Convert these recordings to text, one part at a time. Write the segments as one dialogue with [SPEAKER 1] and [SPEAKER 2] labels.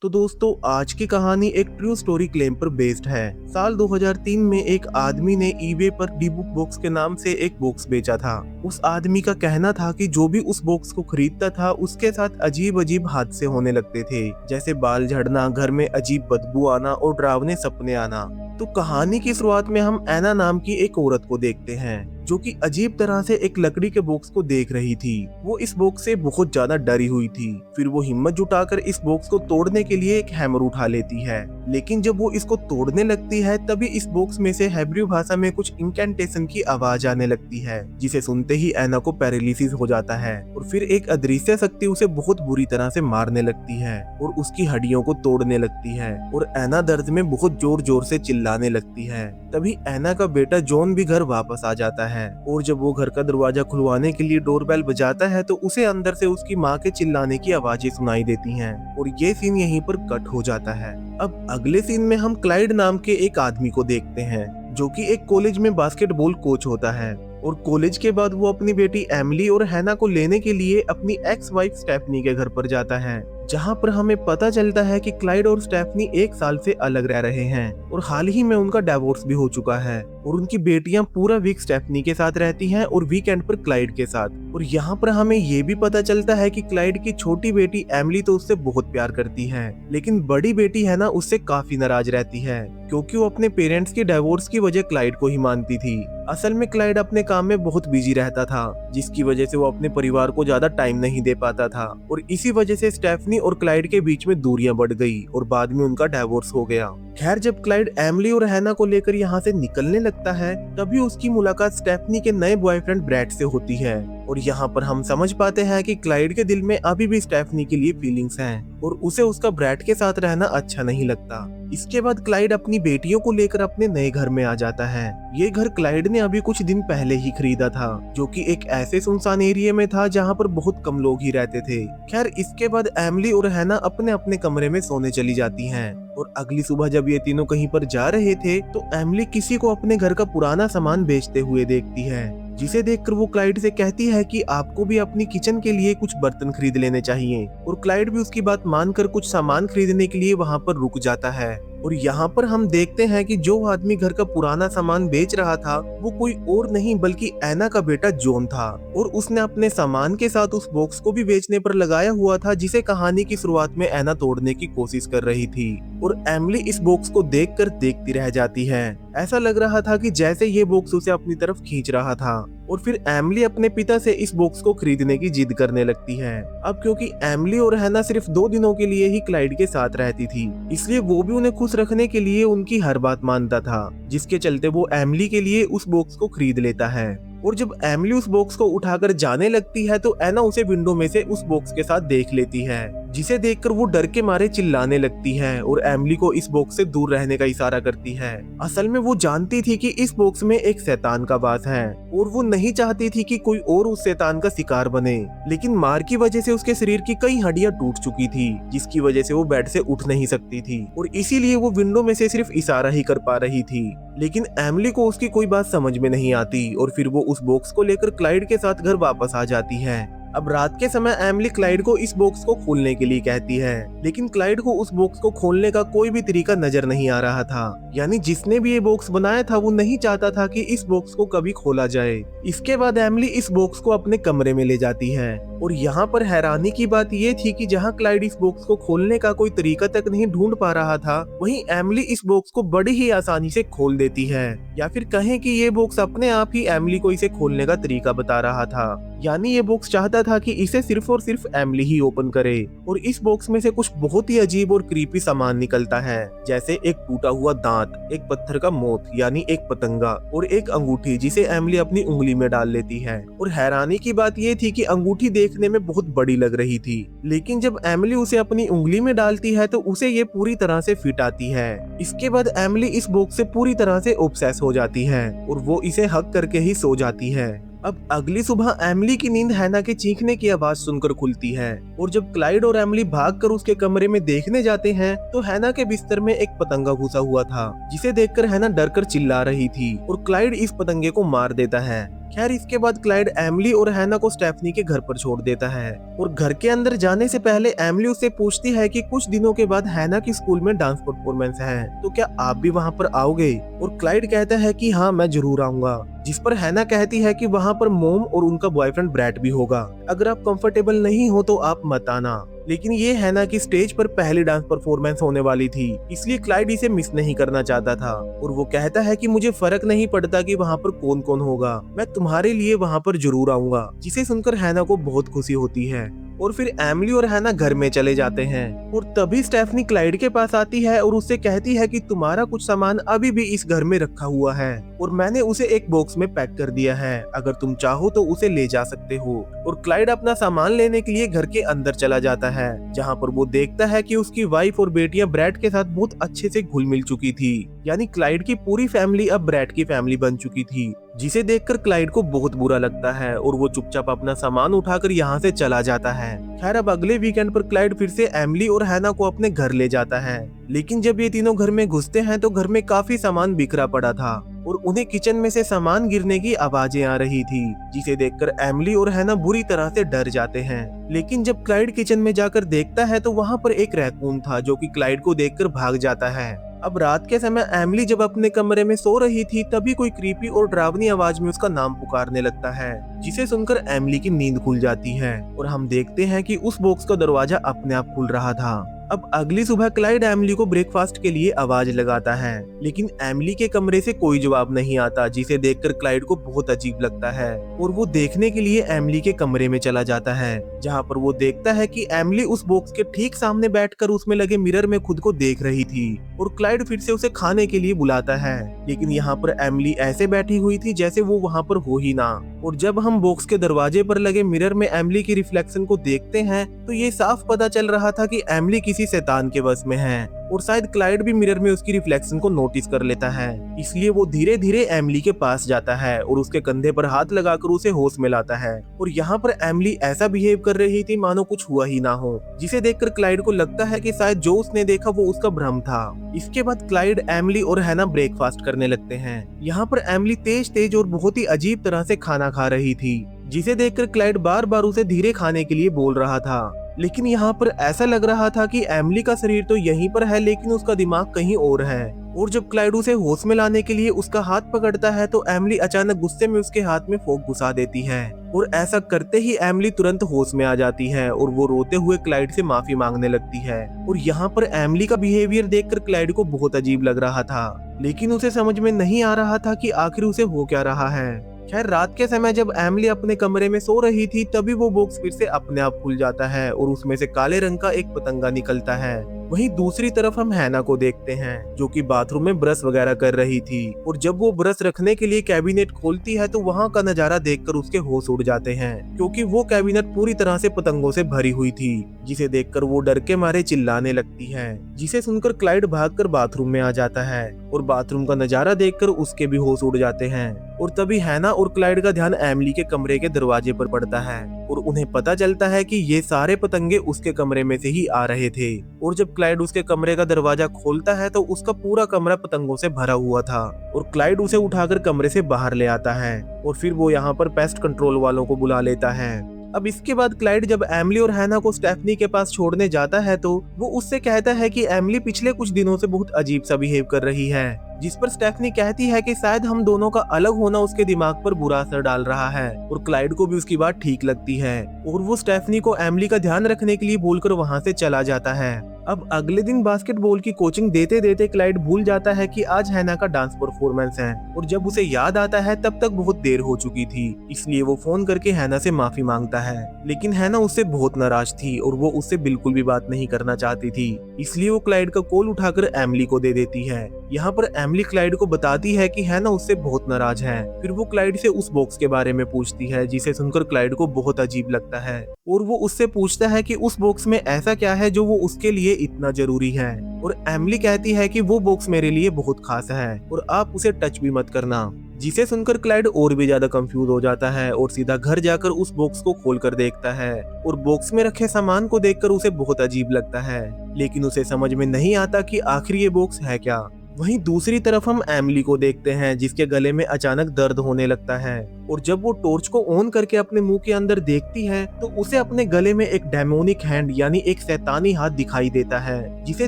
[SPEAKER 1] तो दोस्तों आज की कहानी एक ट्रू स्टोरी क्लेम पर बेस्ड है। साल 2003 में एक आदमी ने ईबे पर डी बुक बॉक्स के नाम से एक बॉक्स बेचा था। उस आदमी का कहना था कि जो भी उस बॉक्स को खरीदता था उसके साथ अजीब अजीब हादसे होने लगते थे, जैसे बाल झड़ना, घर में अजीब बदबू आना और डरावने सपने आना। तो कहानी की शुरुआत में हम ऐना नाम की एक औरत को देखते हैं जो कि अजीब तरह से एक लकड़ी के बॉक्स को देख रही थी। वो इस बॉक्स से बहुत ज्यादा डरी हुई थी। फिर वो हिम्मत जुटाकर इस बॉक्स को तोड़ने के लिए एक हैमर उठा लेती है, लेकिन जब वो इसको तोड़ने लगती है तभी इस बॉक्स में से हेब्रू भाषा में कुछ इंकेंटेशन की आवाज आने लगती है, जिसे सुनते ही ऐना को पैरालिसिस हो जाता है और फिर एक अदृश्य शक्ति उसे बहुत बुरी तरह से मारने लगती है और उसकी हड्डियों को तोड़ने लगती है और ऐना दर्द में बहुत जोर जोर से चिल्लाने लगती है। तभी ऐना का बेटा जॉन भी घर वापस आ जाता है और जब वो घर का दरवाजा खुलवाने के लिए डोरबेल बजाता है तो उसे अंदर से उसकी माँ के चिल्लाने की आवाजें सुनाई देती हैं और ये सीन यहीं पर कट हो जाता है। अब अगले सीन में हम क्लाइड नाम के एक आदमी को देखते हैं जो कि एक कॉलेज में बास्केटबॉल कोच होता है और कॉलेज के बाद वो अपनी बेटी एमिली और हैना को लेने के लिए अपनी एक्स वाइफ स्टेफनी के घर पर जाता है, जहां पर हमें पता चलता है कि क्लाइड और स्टेफनी एक साल से अलग रह रहे हैं और हाल ही में उनका डिवोर्स भी हो चुका है और उनकी बेटियां पूरा वीक स्टेफनी के साथ रहती हैं और वीकेंड पर क्लाइड के साथ। और यहाँ पर हमें ये भी पता चलता है कि क्लाइड की छोटी बेटी एमिली तो उससे बहुत प्यार करती है, लेकिन बड़ी बेटी है ना उससे काफी नाराज रहती है क्योंकि वो अपने पेरेंट्स के डिवोर्स की वजह क्लाइड को ही मानती थी। असल में क्लाइड अपने काम में बहुत बिजी रहता था, जिसकी वजह से वो अपने परिवार को ज्यादा टाइम नहीं दे पाता था और इसी वजह से स्टेफनी और क्लाइड के बीच में दूरियां बढ़ गई और बाद में उनका डिवोर्स हो गया। खैर जब क्लाइड एमिली और हैना को लेकर यहाँ से निकलने लगता है तभी उसकी मुलाकात स्टेफनी के नए बॉयफ्रेंड ब्रैड से होती है और यहाँ पर हम समझ पाते हैं कि क्लाइड के दिल में अभी भी स्टेफनी के लिए फीलिंग्स हैं और उसे उसका ब्रैड के साथ रहना अच्छा नहीं लगता। इसके बाद क्लाइड अपनी बेटियों को लेकर अपने नए घर में आ जाता है। ये घर क्लाइड ने अभी कुछ दिन पहले ही खरीदा था, जो कि एक ऐसे सुनसान एरिया में था जहाँ पर बहुत कम लोग ही रहते थे। खैर इसके बाद एमिली और हैना अपने अपने कमरे में सोने चली जाती हैं और अगली सुबह जब ये तीनों कहीं पर जा रहे थे तो एमिली किसी को अपने घर का पुराना सामान बेचते हुए देखती है, जिसे देखकर वो क्लाइड से कहती है कि आपको भी अपनी किचन के लिए कुछ बर्तन खरीद लेने चाहिए और क्लाइड भी उसकी बात मानकर कुछ सामान खरीदने के लिए वहाँ पर रुक जाता है। और यहाँ पर हम देखते हैं कि जो आदमी घर का पुराना सामान बेच रहा था वो कोई और नहीं बल्कि ऐना का बेटा जॉन था और उसने अपने सामान के साथ उस बॉक्स को भी बेचने पर लगाया हुआ था, जिसे कहानी की शुरुआत में ऐना तोड़ने की कोशिश कर रही थी। और एमिली इस बॉक्स को देखकर देखती रह जाती है। ऐसा लग रहा था कि जैसे ये बॉक्स उसे अपनी तरफ खींच रहा था और फिर एमिली अपने पिता से इस बॉक्स को खरीदने की जिद करने लगती है। अब क्योंकि एमिली और हैना सिर्फ 2 दिनों के लिए ही क्लाइड के साथ रहती थी, इसलिए वो भी उन्हें खुश रखने के लिए उनकी हर बात मानता था, जिसके चलते वो एमिली के लिए उस बॉक्स को खरीद लेता है। और जब एमिली उस बॉक्स को उठाकर जाने लगती है तो ऐना उसे विंडो में से उस बॉक्स के साथ देख लेती है, जिसे देखकर वो डर के मारे चिल्लाने लगती है और एमिली को इस बॉक्स से दूर रहने का इशारा करती है। असल में वो जानती थी कि इस बॉक्स में एक शैतान का वास है और वो नहीं चाहती थी कि कोई और उस शैतान का शिकार बने, लेकिन मार की वजह से उसके शरीर की कई हड्डियां टूट चुकी थी, जिसकी वजह से वो बेड से उठ नहीं सकती थी और इसीलिए वो विंडो में से सिर्फ इशारा ही कर पा रही थी। लेकिन एमिली को उसकी कोई बात समझ में नहीं आती और फिर वो उस बॉक्स को लेकर क्लाइड के साथ घर वापस आ जाती है। अब रात के समय एमिली क्लाइड को इस बॉक्स को खोलने के लिए कहती है, लेकिन क्लाइड को उस बॉक्स को खोलने का कोई भी तरीका नजर नहीं आ रहा था। यानी जिसने भी ये बॉक्स बनाया था वो नहीं चाहता था कि इस बॉक्स को कभी खोला जाए। इसके बाद एमिली इस बॉक्स को अपने कमरे में ले जाती है और यहाँ पर हैरानी की बात ये थी कि जहाँ क्लाइड इस बॉक्स को खोलने का कोई तरीका तक नहीं ढूंढ पा रहा था, वहीं एमिली इस बॉक्स को बड़ी ही आसानी से खोल देती है, या फिर कहें कि ये बॉक्स अपने आप ही एमिली को इसे खोलने का तरीका बता रहा था। यानी ये बॉक्स चाहता था कि इसे सिर्फ और सिर्फ एमिली ही ओपन करे। और इस बॉक्स में से कुछ बहुत ही अजीब और क्रीपी सामान निकलता है, जैसे एक टूटा हुआ दांत, एक पत्थर का मोत यानी एक पतंगा और एक अंगूठी, जिसे एमिली अपनी उंगली में डाल लेती है। और हैरानी की बात ये थी कि अंगूठी देखने में बहुत बड़ी लग रही थी, लेकिन जब एमिली उसे अपनी उंगली में डालती है तो उसे ये पूरी तरह से फिट आती है। इसके बाद एमिली इस बॉक्स से पूरी तरह से ऑब्सेस हो जाती है और वो इसे हक करके ही सो जाती है। अब अगली सुबह एमिली की नींद हैना के चीखने की आवाज सुनकर खुलती है और जब क्लाइड और एमिली भागकर उसके कमरे में देखने जाते हैं तो हैना के बिस्तर में एक पतंगा घुसा हुआ था, जिसे देखकर हैना डरकर चिल्ला रही थी और क्लाइड इस पतंगे को मार देता है। खैर इसके बाद क्लाइड एमिली और हैना को स्टेफनी के घर पर छोड़ देता है और घर के अंदर जाने से पहले एमिली उससे पूछती है कि कुछ दिनों के बाद हैना की स्कूल में डांस परफॉर्मेंस है, तो क्या आप भी वहाँ पर आओगे? और क्लाइड कहता है कि हाँ मैं जरूर आऊंगा, जिस पर हैना कहती है कि वहाँ पर मोम और उनका बॉयफ्रेंड ब्रैट भी होगा, अगर आप कंफर्टेबल नहीं हो तो आप मत आना। लेकिन ये हैना की स्टेज पर पहली डांस परफॉर्मेंस होने वाली थी, इसलिए क्लाइड इसे मिस नहीं करना चाहता था और वो कहता है कि मुझे फर्क नहीं पड़ता कि वहाँ पर कौन कौन होगा, मैं तुम्हारे लिए वहाँ पर जरूर आऊंगा। जिसे सुनकर हैना को बहुत खुशी होती है और फिर एमिली और हैना घर में चले जाते हैं और तभी स्टेफनी क्लाइड के पास आती है और उससे कहती है कि तुम्हारा कुछ सामान अभी भी इस घर में रखा हुआ है और मैंने उसे एक बॉक्स में पैक कर दिया है, अगर तुम चाहो तो उसे ले जा सकते हो। और क्लाइड अपना सामान लेने के लिए घर के अंदर चला जाता है, जहाँ पर वो देखता है कि उसकी वाइफ और बेटियां ब्रैड के साथ बहुत अच्छे से घुल मिल चुकी थी, यानी क्लाइड की पूरी फैमिली अब ब्रैड की फैमिली बन चुकी थी, जिसे देखकर क्लाइड को बहुत बुरा लगता है और वो चुपचाप अपना सामान उठाकर यहाँ से चला जाता है। खैर अब अगले वीकेंड पर क्लाइड फिर से एमिली और हैना को अपने घर ले जाता है, लेकिन जब ये तीनों घर में घुसते हैं तो घर में काफी सामान बिखरा पड़ा था और उन्हें किचन में से सामान गिरने की आवाजें आ रही थी, जिसे देखकर एमिली और हैना बुरी तरह से डर जाते हैं। लेकिन जब क्लाइड किचन में जाकर देखता है तो वहाँ पर एक रैकून था जो कि क्लाइड को देखकर भाग जाता है। अब रात के समय एमिली जब अपने कमरे में सो रही थी तभी कोई क्रीपी और डरावनी आवाज में उसका नाम पुकारने लगता है, जिसे सुनकर एमिली की नींद खुल जाती है और हम देखते हैं कि उस बॉक्स का दरवाजा अपने आप खुल रहा था। अब अगली सुबह क्लाइड एमिली को ब्रेकफास्ट के लिए आवाज लगाता है, लेकिन एमिली के कमरे से कोई जवाब नहीं आता, जिसे देखकर क्लाइड को बहुत अजीब लगता है और वो देखने के लिए एमिली के कमरे में चला जाता है, जहाँ पर वो देखता है कि एमिली उस बॉक्स के ठीक सामने बैठकर उसमें लगे मिरर में खुद को देख रही थी और क्लाइड फिर से उसे खाने के लिए बुलाता है, लेकिन यहाँ पर एमिली ऐसे बैठी हुई थी जैसे वो वहाँ पर हो ही ना। और जब हम बॉक्स के दरवाजे पर लगे मिरर में एमिली की रिफ्लेक्शन को देखते हैं तो ये साफ पता चल रहा था कि एमिली किसी शैतान के वश में है और शायद क्लाइड भी मिरर में उसकी रिफ्लेक्शन को नोटिस कर लेता है, इसलिए वो धीरे धीरे एमिली के पास जाता है और उसके कंधे पर हाथ लगाकर उसे होश में लाता है। और यहाँ पर एमिली ऐसा बिहेव कर रही थी मानो कुछ हुआ ही ना हो, जिसे देखकर क्लाइड को लगता है कि शायद जो उसने देखा वो उसका भ्रम था। इसके बाद क्लाइड, एमिली और हैना ब्रेकफास्ट करने लगते हैं। यहाँ पर एमिली तेज तेज और बहुत ही अजीब तरह से खाना खा रही थी, जिसे देखकर क्लाइड बार बार उसे धीरे खाने के लिए बोल रहा था, लेकिन यहाँ पर ऐसा लग रहा था कि एमिली का शरीर तो यहीं पर है लेकिन उसका दिमाग कहीं और है। और जब क्लाइड उसे होश में लाने के लिए उसका हाथ पकड़ता है तो एमिली अचानक गुस्से में उसके हाथ में फोक घुसा देती है और ऐसा करते ही एमिली तुरंत होश में आ जाती है और वो रोते हुए क्लाइड से माफी मांगने लगती है। और यहाँ पर एमिली का बिहेवियर देखकर क्लाइड को बहुत अजीब लग रहा था, लेकिन उसे समझ में नहीं आ रहा था कि आखिर उसे हो क्या रहा है। खैर रात के समय जब एमिली अपने कमरे में सो रही थी तभी वो बॉक्स फिर से अपने आप खुल जाता है और उसमें से काले रंग का एक पतंगा निकलता है। वहीं दूसरी तरफ हम हैना को देखते हैं जो कि बाथरूम में ब्रश वगैरह कर रही थी और जब वो ब्रश रखने के लिए कैबिनेट खोलती है तो वहाँ का नजारा देखकर उसके होश उड़ जाते हैं, क्योंकि वो कैबिनेट पूरी तरह से पतंगों से भरी हुई थी, जिसे देखकर वो डर के मारे चिल्लाने लगती है, जिसे सुनकर क्लाइड भागकर बाथरूम में आ जाता है और बाथरूम का नजारा देखकर उसके भी होश उड़ जाते हैं। और तभी हैना और क्लाइड का ध्यान एमिली के कमरे के दरवाजे पर पड़ता है और उन्हें पता चलता है कि ये सारे पतंगे उसके कमरे में से ही आ रहे थे। और जब क्लाइड उसके कमरे का दरवाजा खोलता है तो उसका पूरा कमरा पतंगों से भरा हुआ था और क्लाइड उसे उठाकर कमरे से बाहर ले आता है और फिर वो यहाँ पर पेस्ट कंट्रोल वालों को बुला लेता है। अब इसके बाद क्लाइड जब एमिली और हैना को स्टेफनी के पास छोड़ने जाता है तो वो उससे कहता है कि एमिली पिछले कुछ दिनों से बहुत अजीब सा बिहेव कर रही है, जिस पर स्टेफनी कहती है कि शायद हम दोनों का अलग होना उसके दिमाग पर बुरा असर डाल रहा है और क्लाइड को भी उसकी बात ठीक लगती है और वो स्टेफनी को एमिली का ध्यान रखने के लिए बोलकर वहाँ से चला जाता है। अब अगले दिन बास्केटबॉल की कोचिंग देते देते क्लाइड भूल जाता है कि आज हैना का डांस परफॉर्मेंस है और जब उसे याद आता है तब तक बहुत देर हो चुकी थी, इसलिए वो फोन करके हैना से माफी मांगता है। लेकिन हैना उससे बहुत नाराज थी और वो उससे बिल्कुल भी बात नहीं करना चाहती थी, इसलिए वो क्लाइड का कॉल उठाकर एमिली को दे देती है। यहाँ पर एमिली क्लाइड को बताती है कि हैना उससे बहुत नाराज है। फिर वो क्लाइड से उस बॉक्स के बारे में पूछती है, जिसे सुनकर क्लाइड को बहुत अजीब लगता है और वो उससे पूछता है कि उस बॉक्स में ऐसा क्या है जो वो उसके लिए इतना जरूरी है। और एमिली कहती है कि वो बॉक्स मेरे लिए बहुत खास है और आप उसे टच भी मत करना, जिसे सुनकर क्लाइड और भी ज्यादा कंफ्यूज हो जाता है और सीधा घर जाकर उस बॉक्स को खोलकर देखता है और बॉक्स में रखे सामान को देखकर उसे बहुत अजीब लगता है, लेकिन उसे समझ में नहीं आता कि आखिर ये बॉक्स है क्या। वहीं दूसरी तरफ हम एमिली को देखते हैं जिसके गले में अचानक दर्द होने लगता है और जब वो टॉर्च को ऑन करके अपने मुंह के अंदर देखती है तो उसे अपने गले में एक डेमोनिक हैंड यानी एक शैतानी हाथ दिखाई देता है, जिसे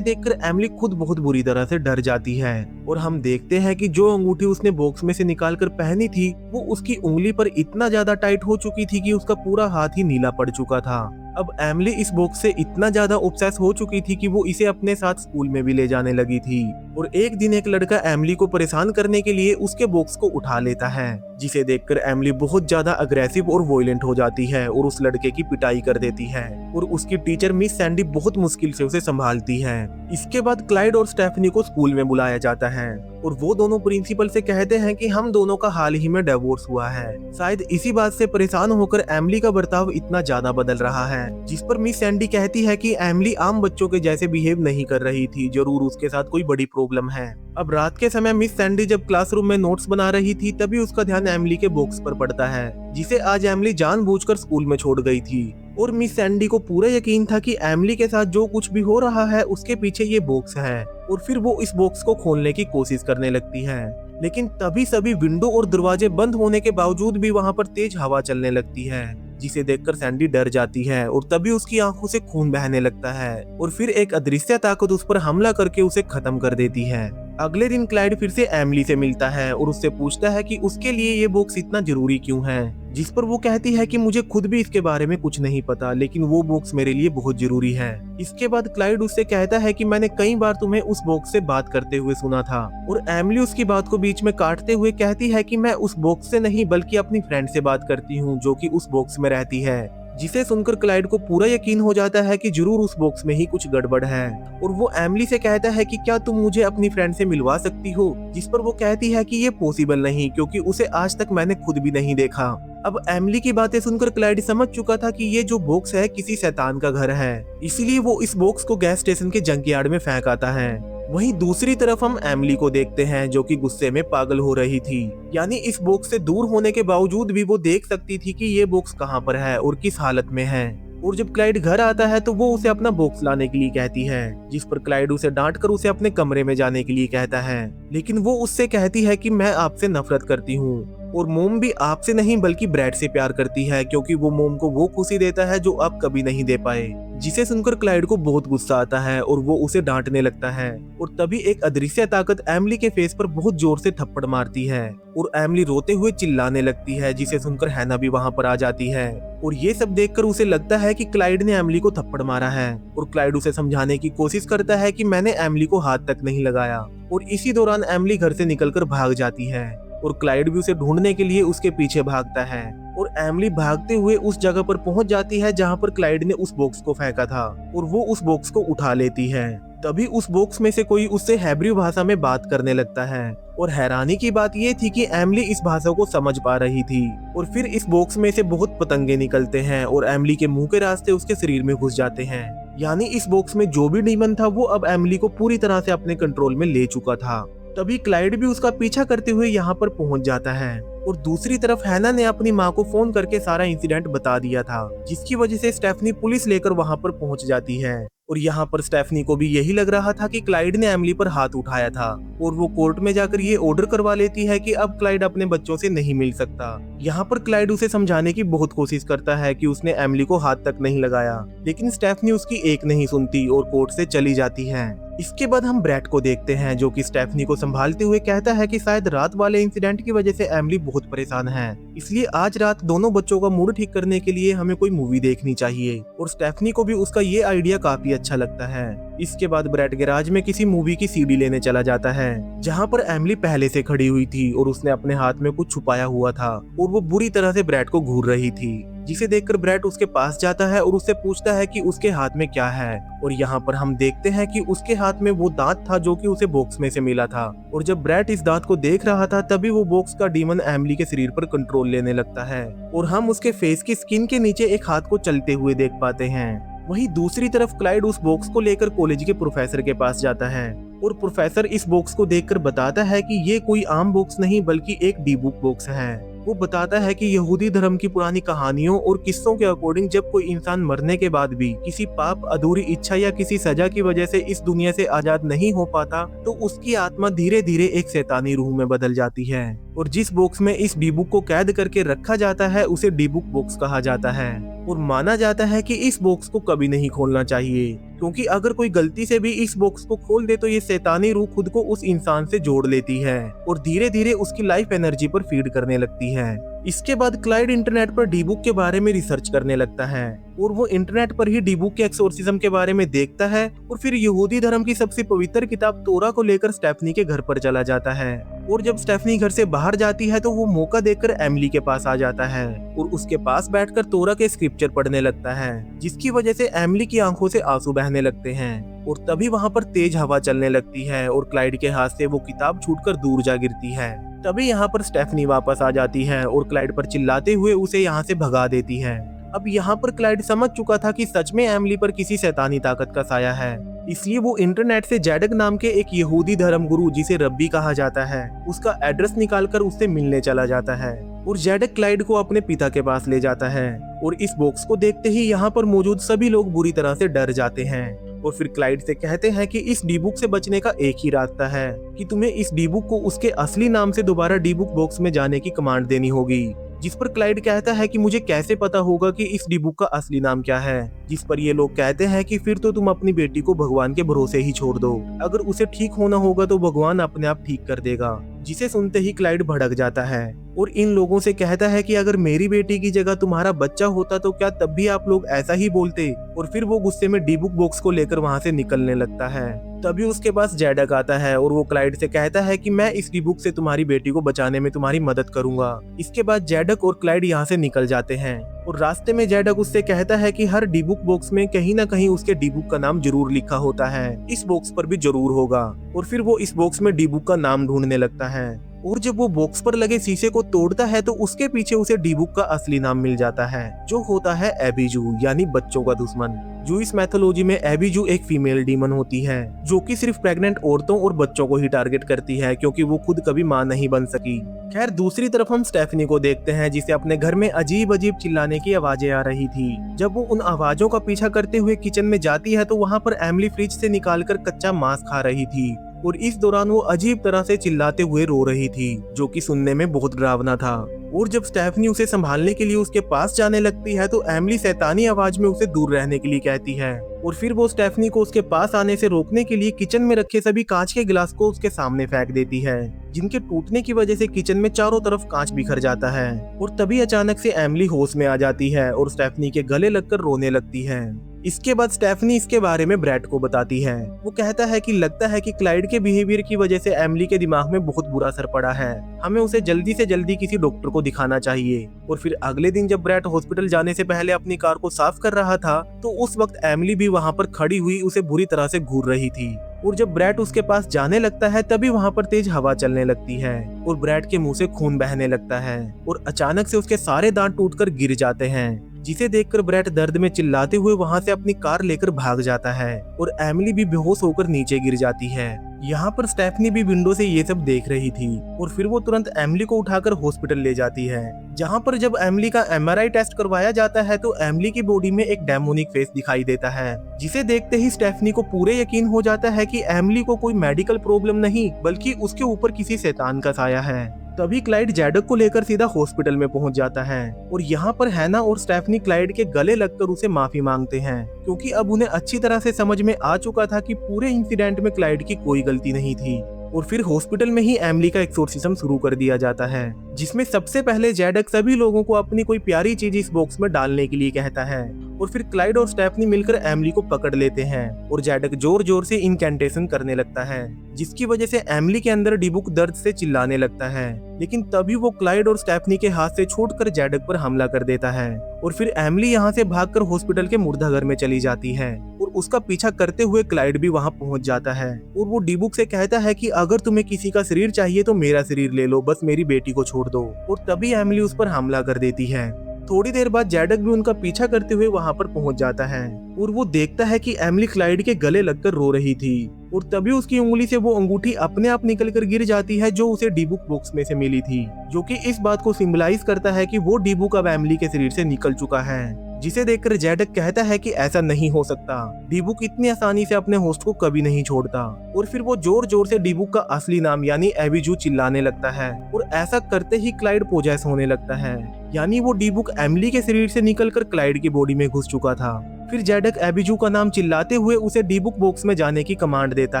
[SPEAKER 1] देखकर एमिली खुद बहुत बुरी तरह से डर जाती है। और हम देखते हैं कि जो अंगूठी उसने बॉक्स में से निकाल कर पहनी थी वो उसकी उंगली पर इतना ज्यादा टाइट हो चुकी थी कि उसका पूरा हाथ ही नीला पड़ चुका था। अब एमिली इस बॉक्स से इतना ज्यादा ऑब्सेस हो चुकी थी कि वो इसे अपने साथ स्कूल में भी ले जाने लगी थी। और एक दिन एक लड़का एमिली को परेशान करने के लिए उसके बॉक्स को उठा लेता है, जिसे देखकर एमिली बहुत ज्यादा अग्रेसिव और वॉयलेंट हो जाती है और उस लड़के की पिटाई कर देती है और उसकी टीचर मिस सैंडी बहुत मुश्किल से उसे संभालती है। इसके बाद क्लाइड और स्टेफनी को स्कूल में बुलाया जाता है और वो दोनों प्रिंसिपल से कहते हैं कि हम दोनों का हाल ही में डिवोर्स हुआ है। शायद इसी बात से परेशान होकर एमिली का बर्ताव इतना ज्यादा बदल रहा है, जिस पर मिस सैंडी कहती है कि एमिली आम बच्चों के जैसे बिहेव नहीं कर रही थी, जरूर उसके साथ कोई बड़ी प्रॉब्लम है। अब रात के समय मिस सैंडी जब क्लासरूम में नोट्स बना रही थी तभी उसका ध्यान एमिली के बॉक्स पर पड़ता है, जिसे आज एमिली जानबूझकर स्कूल में छोड़ गई थी। और मिस सैंडी को पूरा यकीन था कि एमिली के साथ जो कुछ भी हो रहा है उसके पीछे ये बॉक्स है और फिर वो इस बॉक्स को खोलने की कोशिश करने लगती है। लेकिन तभी सभी विंडो और दरवाजे बंद होने के बावजूद भी वहां पर तेज हवा चलने लगती है, जिसे देखकर सैंडी डर जाती है और तभी उसकी आंखों से खून बहने लगता है और फिर एक अदृश्य ताकत उस पर हमला करके उसे खत्म कर देती है। अगले दिन क्लाइड फिर से एमिली से मिलता है और उससे पूछता है कि उसके लिए ये बॉक्स इतना जरूरी क्यों है, जिस पर वो कहती है कि मुझे खुद भी इसके बारे में कुछ नहीं पता, लेकिन वो बॉक्स मेरे लिए बहुत जरूरी है। इसके बाद क्लाइड उससे कहता है कि मैंने कई बार तुम्हें उस बॉक्स से बात करते हुए सुना था और एमिली उसकी बात को बीच में काटते हुए कहती है कि मैं उस बॉक्स से नहीं बल्कि अपनी फ्रेंड से बात करती हूँ जो कि उस बॉक्स में रहती है। जिसे सुनकर क्लाइड को पूरा यकीन हो जाता है कि जरूर उस बॉक्स में ही कुछ गड़बड़ है और वो एमिली से कहता है कि क्या तुम मुझे अपनी फ्रेंड से मिलवा सकती हो, जिस पर वो कहती है कि ये पॉसिबल नहीं क्योंकि उसे आज तक मैंने खुद भी नहीं देखा। अब एमिली की बातें सुनकर क्लाइड समझ चुका था कि ये जो बॉक्स है किसी शैतान का घर है, इसीलिए वो इस बॉक्स को गैस स्टेशन के जंकयार्ड में फेंक आता है। वहीं दूसरी तरफ हम एमिली को देखते हैं जो कि गुस्से में पागल हो रही थी, यानी इस बॉक्स से दूर होने के बावजूद भी वो देख सकती थी कि ये बॉक्स कहाँ पर है और किस हालत में है। और जब क्लाइड घर आता है तो वो उसे अपना बॉक्स लाने के लिए कहती है, जिस पर क्लाइड उसे डांट कर उसे अपने कमरे में जाने के लिए कहता है, लेकिन वो उससे कहती है कि मैं आपसे नफरत करती हूँ और मोम भी आपसे नहीं बल्कि ब्रैड से प्यार करती है क्योंकि वो मोम को वो खुशी देता है जो आप कभी नहीं दे पाए। जिसे सुनकर क्लाइड को बहुत गुस्सा आता है और वो उसे डांटने लगता है और तभी एक अदृश्य ताकत एमिली के फेस पर बहुत जोर से थप्पड़ मारती है और एमिली रोते हुए चिल्लाने लगती है, जिसे सुनकर हैना भी वहां पर आ जाती है और ये सब देखकर उसे लगता है कि क्लाइड ने एमिली को थप्पड़ मारा है और क्लाइड उसे समझाने की कोशिश करता है कि मैंने एमिली को हाथ तक नहीं लगाया और इसी दौरान एमिली घर से निकलकर भाग जाती है और क्लाइड भी उसे ढूंढने के लिए उसके पीछे भागता है और एमिली भागते हुए उस जगह पर पहुंच जाती है जहां पर क्लाइड ने उस बॉक्स को फेंका था और वो उस बॉक्स को उठा लेती है। तभी उस बॉक्स में से कोई उससे हेब्रू भाषा में बात करने लगता है और हैरानी की बात ये थी कि एमिली इस भाषा को समझ पा रही थी और फिर इस बॉक्स में से बहुत पतंगे निकलते हैं और एमिली के मुंह के रास्ते उसके शरीर में घुस जाते हैं, यानी इस बॉक्स में जो भी डीमन था वो अब एमिली को पूरी तरह से अपने कंट्रोल में ले चुका था। तभी क्लाइड भी उसका पीछा करते हुए यहाँ पर पहुंच जाता है और दूसरी तरफ हैना ने अपनी माँ को फोन करके सारा इंसिडेंट बता दिया था, जिसकी वजह से स्टेफनी पुलिस लेकर वहां पर पहुंच जाती है और यहाँ पर स्टेफनी को भी यही लग रहा था कि क्लाइड ने एमिली पर हाथ उठाया था और वो कोर्ट में जाकर ये ऑर्डर करवा लेती है कि अब क्लाइड अपने बच्चों से नहीं मिल सकता। यहाँ पर क्लाइड उसे समझाने की बहुत कोशिश करता है कि उसने एमिली को हाथ तक नहीं लगाया, लेकिन स्टेफनी उसकी एक नहीं सुनती और कोर्ट से चली जाती है। इसके बाद हम ब्रैड को देखते हैं जो कि स्टेफनी को संभालते हुए कहता है कि शायद रात वाले इंसिडेंट की वजह से एमिली बहुत परेशान है, इसलिए आज रात दोनों बच्चों का मूड ठीक करने के लिए हमें कोई मूवी देखनी चाहिए और स्टेफनी को भी उसका ये आइडिया काफी अच्छा लगता है। इसके बाद ब्रैड गैराज में किसी मूवी की सीडी लेने चला जाता है जहाँ पर एमिली पहले से खड़ी हुई थी और उसने अपने हाथ में कुछ छुपाया हुआ था और वो बुरी तरह से ब्रैड को घूर रही थी, जिसे देखकर ब्रैड उसके पास जाता है और उससे पूछता है कि उसके हाथ में क्या है और यहाँ पर हम देखते हैं कि उसके हाथ में वो दांत था जो कि उसे बॉक्स में से मिला था और जब ब्रैड इस दांत को देख रहा था तभी वो बॉक्स का डीमन एमिली के शरीर पर कंट्रोल लेने लगता है और हम उसके फेस की स्किन के नीचे एक हाथ को चलते हुए देख पाते हैं। वहीं दूसरी तरफ क्लाइड उस बॉक्स को लेकर कॉलेज के प्रोफेसर के पास जाता है और प्रोफेसर इस बॉक्स को देखकर बताता है कि ये कोई आम बॉक्स नहीं बल्कि एक डी बुक बॉक्स है वो बताता है कि यहूदी धर्म की पुरानी कहानियों और किस्सों के अकॉर्डिंग जब कोई इंसान मरने के बाद भी किसी पाप, अधूरी इच्छा या किसी सजा की वजह से इस दुनिया से आजाद नहीं हो पाता तो उसकी आत्मा धीरे धीरे एक शैतानी रूह में बदल जाती है। और जिस बॉक्स में इस डी-बुक को कैद करके रखा जाता है उसे डी-बुक बॉक्स कहा जाता है। और माना जाता है कि इस बॉक्स को कभी नहीं खोलना चाहिए, क्योंकि अगर कोई गलती से भी इस बॉक्स को खोल दे तो ये शैतानी रूह खुद को उस इंसान से जोड़ लेती है और धीरे धीरे उसकी लाइफ एनर्जी पर फीड करने लगती है। इसके बाद क्लाइड इंटरनेट पर डी-बुक के बारे में रिसर्च करने लगता है और वो इंटरनेट पर ही डी-बुक के एक्सोर्सिज्म के बारे में देखता है और फिर यहूदी धर्म की सबसे पवित्र किताब तोरा को लेकर स्टेफनी के घर पर चला जाता है। और जब स्टेफनी घर से बाहर जाती है तो वो मौका देखकर एमिली के पास आ जाता है और उसके पास बैठकर तोरा के स्क्रिप्चर पढ़ने लगता है, जिसकी वजह से एमिली की आंखों से आंसू बहने लगते हैं। और तभी वहाँ पर तेज हवा चलने लगती है और क्लाइड के हाथ से वो किताब छूटकर दूर जा गिरती है। तभी यहाँ पर स्टेफनी वापस आ जाती है और क्लाइड पर चिल्लाते हुए उसे यहाँ से भगा देती है। अब यहाँ पर क्लाइड समझ चुका था कि सच में एमिली पर किसी शैतानी ताकत का साया है, इसलिए वो इंटरनेट से जैडक नाम के एक यहूदी धर्म गुरु, जिसे रब्बी कहा जाता है, उसका एड्रेस निकालकर उससे मिलने चला जाता है। और जैडक क्लाइड को अपने पिता के पास ले जाता है और इस बॉक्स को देखते ही यहाँ पर मौजूद सभी लोग बुरी तरह से डर जाते हैं। और फिर क्लाइड से कहते हैं कि इस डी-बुक से बचने का एक ही रास्ता है कि तुम्हें इस डी-बुक को उसके असली नाम से दोबारा डी-बुक बॉक्स में जाने की कमांड देनी होगी। जिस पर क्लाइड कहता है कि मुझे कैसे पता होगा कि इस डी-बुक का असली नाम क्या है। जिस पर ये लोग कहते हैं कि फिर तो तुम अपनी बेटी को भगवान के भरोसे ही छोड़ दो, अगर उसे ठीक होना होगा तो भगवान अपने आप ठीक कर देगा। जिसे सुनते ही क्लाइड भड़क जाता है और इन लोगों से कहता है कि अगर मेरी बेटी की जगह तुम्हारा बच्चा होता तो क्या तब भी आप लोग ऐसा ही बोलते। और फिर वो गुस्से में डी-बुक बॉक्स को लेकर वहाँ से निकलने लगता है। तभी उसके पास जैडक आता है और वो क्लाइड से कहता है कि मैं इस डी-बुक से तुम्हारी बेटी को बचाने में तुम्हारी मदद करूंगा। इसके बाद जैडक और क्लाइड यहाँ से निकल जाते हैं और रास्ते में जैडक उससे कहता है कि हर डी-बुक बॉक्स में कहीं ना कहीं उसके डी-बुक का नाम जरूर लिखा होता है, इस बॉक्स पर भी जरूर होगा। और फिर वो इस बॉक्स में डी-बुक का नाम ढूंढने लगता है और जब वो बॉक्स पर लगे शीशे को तोड़ता है तो उसके पीछे उसे डी-बुक का असली नाम मिल जाता है, जो होता है एबिजू, यानी बच्चों का दुश्मन। जूइश मैथोलॉजी में एबिजू एक फीमेल डीमन होती है जो कि सिर्फ प्रेग्नेंट औरतों और बच्चों को ही टारगेट करती है, क्योंकि वो खुद कभी मां नहीं बन सकी। खैर, दूसरी तरफ हम स्टेफनी को देखते हैं जिसे अपने घर में अजीब अजीब चिल्लाने की आवाजें आ रही थी। जब वो उन आवाजों का पीछा करते हुए किचन में जाती है तो वहाँ पर एमिली फ्रिज से निकालकर कच्चा मांस खा रही थी और इस दौरान वो अजीब तरह से चिल्लाते हुए रो रही थी, जो कि सुनने में बहुत डरावना था। और जब स्टेफनी उसे संभालने के लिए उसके पास जाने लगती है तो एमिली शैतानी आवाज में उसे दूर रहने के लिए कहती है और फिर वो स्टेफनी को उसके पास आने से रोकने के लिए किचन में रखे सभी कांच के गिलास को उसके सामने फेंक देती है, जिनके टूटने की वजह से किचन में चारों तरफ कांच बिखर जाता है। और तभी अचानक से एमिली होश में आ जाती है और स्टेफनी के गले लगकर रोने लगती है। इसके बाद स्टेफनी इसके बारे में ब्रैड को बताती है। वो कहता है कि लगता है कि क्लाइड के बिहेवियर की वजह से एमिली के दिमाग में बहुत बुरा असर पड़ा है, हमें उसे जल्दी से जल्दी किसी डॉक्टर को दिखाना चाहिए। और फिर अगले दिन जब ब्रैड हॉस्पिटल जाने से पहले अपनी कार को साफ कर रहा था तो उस वक्त एमिली भी वहाँ पर खड़ी हुई उसे बुरी तरह से घूर रही थी। और जब ब्रैड उसके पास जाने लगता है तभी वहाँ पर तेज हवा चलने लगती है और ब्रैड के मुंह से खून बहने लगता है और अचानक से उसके सारे दांत टूटकर गिर जाते हैं, जिसे देखकर ब्रैड दर्द में चिल्लाते हुए वहाँ से अपनी कार लेकर भाग जाता है और एमिली भी बेहोश होकर नीचे गिर जाती है। यहाँ पर स्टेफनी भी विंडो से ये सब देख रही थी और फिर वो तुरंत एमिली को उठाकर हॉस्पिटल ले जाती है, जहाँ पर जब एमिली का MRI टेस्ट करवाया जाता है तो एमिली की बॉडी में एक डेमोनिक फेस दिखाई देता है, जिसे देखते ही स्टेफनी को पूरे यकीन हो जाता है कि एमिली को कोई मेडिकल प्रॉब्लम नहीं बल्कि उसके ऊपर किसी शैतान का साया है। तभी क्लाइड जैडक को लेकर सीधा हॉस्पिटल में पहुंच जाता है और यहाँ पर हैना और स्टेफनी क्लाइड के गले लगकर उसे माफी मांगते हैं, क्योंकि अब उन्हें अच्छी तरह से समझ में आ चुका था कि पूरे इंसिडेंट में क्लाइड की कोई गलती नहीं थी। और फिर हॉस्पिटल में ही एमिली का एक्सोर्सिज्म शुरू कर दिया जाता है, जिसमें सबसे पहले जैडक सभी लोगों को अपनी कोई प्यारी चीज इस बॉक्स में डालने के लिए कहता है और फिर क्लाइड और स्टेफनी मिलकर एमिली को पकड़ लेते हैं और जैडक जोर जोर से इनकैंटेशन करने लगता है, जिसकी वजह से एमिली के अंदर डी-बुक दर्द से चिल्लाने लगता है। लेकिन तभी वो क्लाइड और स्टेफनी के हाथ से छूटकर जैडक पर हमला कर देता है और फिर एमिली यहाँ से भागकर हॉस्पिटल के मुर्दाघर में चली जाती है और उसका पीछा करते हुए क्लाइड भी वहाँ पहुँच जाता है और वो डी-बुक से कहता है कि अगर तुम्हें किसी का शरीर चाहिए तो मेरा शरीर ले लो, बस मेरी बेटी को छोड़ दो। और तभी एमिली उस पर हमला कर देती है थोड़ी देर बाद जैडक भी उनका पीछा करते हुए वहां पर पहुंच जाता है और वो देखता है कि एमिली क्लाइड के गले लगकर रो रही थी और तभी उसकी उंगली से वो अंगूठी अपने आप निकलकर गिर जाती है जो उसे डी बुक बॉक्स में से मिली थी, जो कि इस बात को सिंबलाइज करता है कि वो डी बुक अब एमिली के शरीर से निकल चुका है। जिसे देखकर जैडक कहता है कि ऐसा नहीं हो सकता, डीबुक इतनी आसानी से अपने होस्ट को कभी नहीं छोड़ता। और फिर वो जोर जोर से डीबुक का असली नाम यानी एबिजू चिल्लाने लगता है और ऐसा करते ही क्लाइड पोजेस होने लगता है, यानी वो डीबुक एमिली के शरीर से निकलकर क्लाइड की बॉडी में घुस चुका था। फिर जैडक एबिजू का नाम चिल्लाते हुए उसे डीबुक बॉक्स में जाने की कमांड देता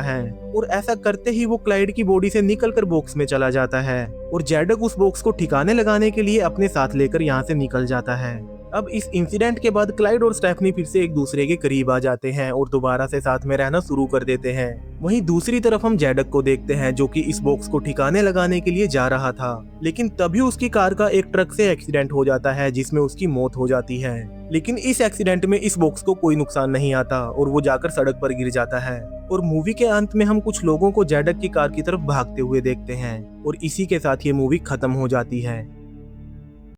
[SPEAKER 1] है और ऐसा करते ही वो क्लाइड की बॉडी से निकलकर बॉक्स में चला जाता है और जैडक उस बॉक्स को ठिकाने लगाने के लिए अपने साथ लेकर यहाँ से निकल जाता है। अब इस इंसिडेंट के बाद क्लाइड और स्टेफनी फिर से एक दूसरे के करीब आ जाते हैं और दोबारा से साथ में रहना शुरू कर देते हैं। वहीं दूसरी तरफ हम जैडक को देखते हैं जो कि इस बॉक्स को ठिकाने लगाने के लिए जा रहा था, लेकिन तभी उसकी कार का एक ट्रक से एक्सीडेंट हो जाता है जिसमें उसकी मौत हो जाती है। लेकिन इस एक्सीडेंट में इस बॉक्स को कोई नुकसान नहीं आता और वो जाकर सड़क पर गिर जाता है और मूवी के अंत में हम कुछ लोगों को जैडक की कार की तरफ भागते हुए देखते हैं और इसी के साथ ये मूवी खत्म हो जाती है।